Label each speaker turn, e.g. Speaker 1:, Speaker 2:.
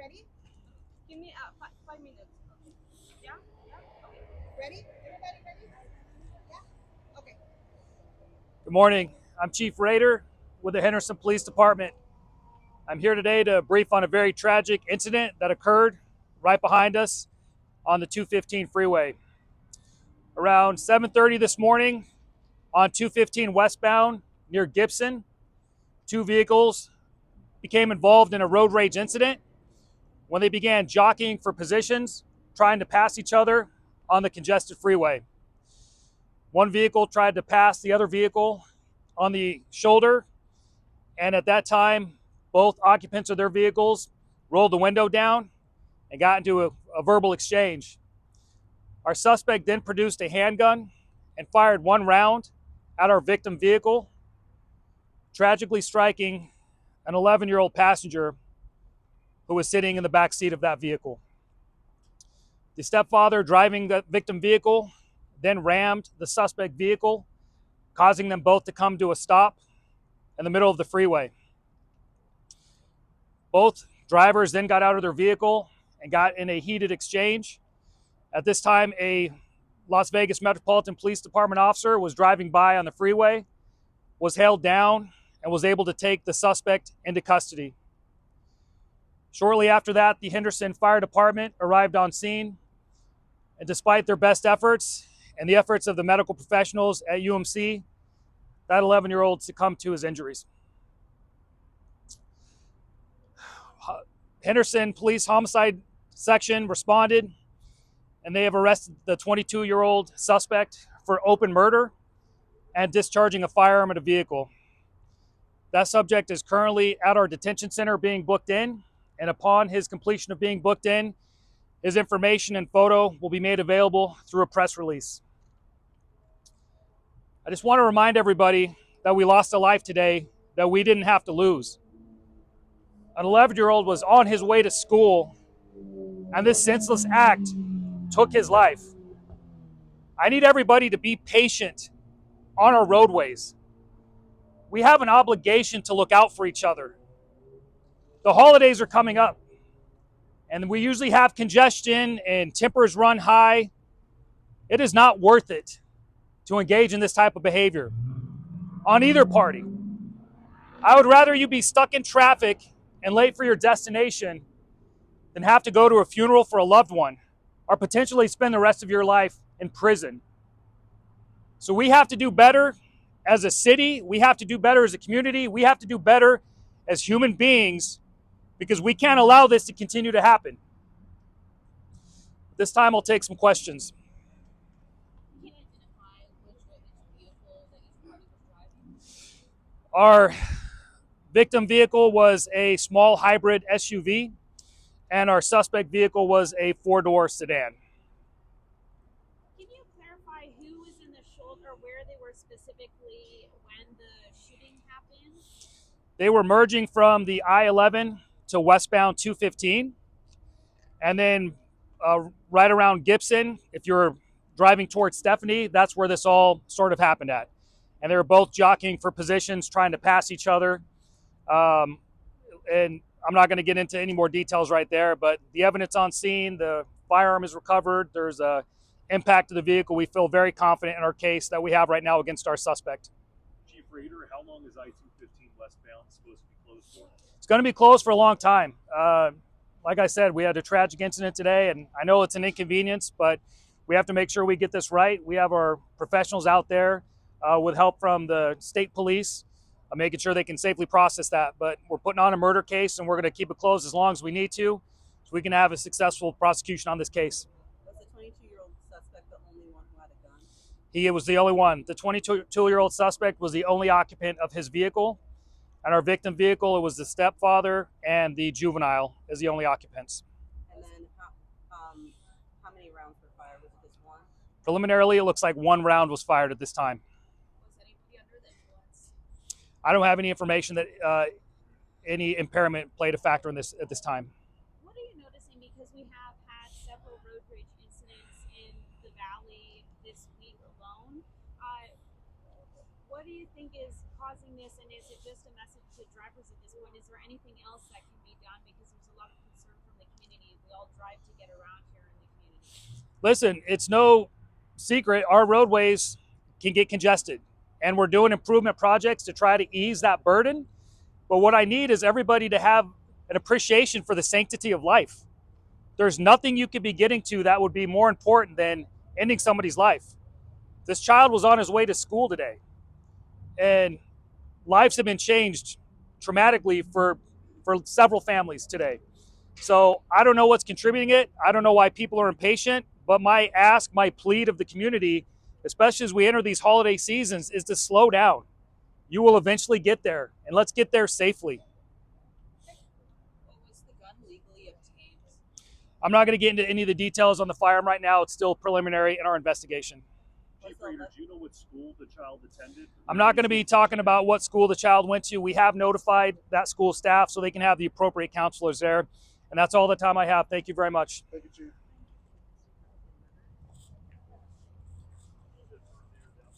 Speaker 1: ready? Give me 5 minutes. Yeah? Yeah? Okay. Ready? Everybody ready? Yeah? Okay.
Speaker 2: Good morning. I'm Chief Rader with the Henderson Police Department. I'm here today to brief on a very tragic incident that occurred right behind us on the 215 freeway. Around 7:30 this morning on 215 westbound near Gibson, two vehicles became involved in a road rage incident when they began jockeying for positions, trying to pass each other on the congested freeway. One vehicle tried to pass the other vehicle on the shoulder, and at that time, both occupants of their vehicles rolled the window down and got into a verbal exchange. Our suspect then produced a handgun and fired one round at our victim vehicle, tragically striking an 11-year-old passenger who was sitting in the back seat of that vehicle. The stepfather driving the victim vehicle then rammed the suspect vehicle, causing them both to come to a stop in the middle of the freeway. Both drivers then got out of their vehicle and got in a heated exchange. At this time, a Las Vegas Metropolitan Police Department officer was driving by on the freeway, was held down, and was able to take the suspect into custody. Shortly after that, the Henderson Fire Department arrived on scene, and despite their best efforts and the efforts of the medical professionals at UMC, that 11-year-old succumbed to his injuries. Henderson Police Homicide Section responded, and they have arrested the 22-year-old suspect for open murder and discharging a firearm at a vehicle. That subject is currently at our detention center being booked in, and upon his completion of being booked in, his information and photo will be made available through a press release. I just want to remind everybody that we lost a life today that we didn't have to lose. An 11-year-old was on his way to school, and this senseless act took his life. I need everybody to be patient on our roadways. We have an obligation to look out for each other. The holidays are coming up, and we usually have congestion and tempers run high. It is not worth it to engage in this type of behavior on either party. I would rather you be stuck in traffic and late for your destination than have to go to a funeral for a loved one or potentially spend the rest of your life in prison. So we have to do better as a city. We have to do better as a community. We have to do better as human beings because we can't allow this to continue to happen. This time I'll take some questions.
Speaker 1: You can identify which vehicle that each party was driving.
Speaker 2: Our victim vehicle was a small hybrid SUV, and our suspect vehicle was a four-door sedan.
Speaker 1: Can you clarify who was in the shoulder, where they were specifically when the shooting happened?
Speaker 2: They were merging from the I-11 to westbound 215, and then right around Gibson, if you're driving towards Stephanie, that's where this all sort of happened at. And they were both jockeying for positions, trying to pass each other. And I'm not going to get into any more details right there, but the evidence on scene, the firearm is recovered. There's a impact to the vehicle. We feel very confident in our case that we have right now against our suspect.
Speaker 3: Chief Rader, how long is I-215 westbound supposed to be closed for?
Speaker 2: It's going to be closed for a long time. Like I said, we had a tragic incident today, and I know it's an inconvenience, but we have to make sure we get this right. We have our professionals out there with help from the state police, making sure they can safely process that. But we're putting on a murder case, and we're going to keep it closed as long as we need to, so we can have a successful prosecution on this case.
Speaker 4: Was the 22-year-old suspect the only one who had a gun?
Speaker 2: He was the only one. The 22-year-old suspect was the only occupant of his vehicle. And our victim vehicle, it was the stepfather and the juvenile as the only occupants.
Speaker 4: And then how many rounds were fired? Was it just one?
Speaker 2: Preliminarily, it looks like one round was fired at this time.
Speaker 1: Was anybody under the influence?
Speaker 2: I don't have any information that any impairment played a factor in this at this time.
Speaker 1: What are you noticing? Because we have had several road rage incidents in the valley this week alone. What do you think is causing this, and is it just a message to drivers at this point? Is there anything else that can be done? Because there's a lot of concern from the community. We all drive to get around here in the community.
Speaker 2: Listen, it's no secret our roadways can get congested, and we're doing improvement projects to try to ease that burden. But what I need is everybody to have an appreciation for the sanctity of life. There's nothing you could be getting to that would be more important than ending somebody's life. This child was on his way to school today, and lives have been changed traumatically for several families today. So I don't know what's contributing it. I don't know why people are impatient, but my ask, my plead of the community, especially as we enter these holiday seasons, is to slow down. You will eventually get there, and let's get there safely.
Speaker 4: What was the gun legally obtained?
Speaker 2: I'm not going to get into any of the details on the firearm right now. It's still preliminary in our investigation.
Speaker 3: Chief Rader, do you know what school the child attended?
Speaker 2: I'm not going to be talking about what school the child went to. We have notified that school staff so they can have the appropriate counselors there. And that's all the time I have. Thank you very much.
Speaker 5: Thank you, Chief.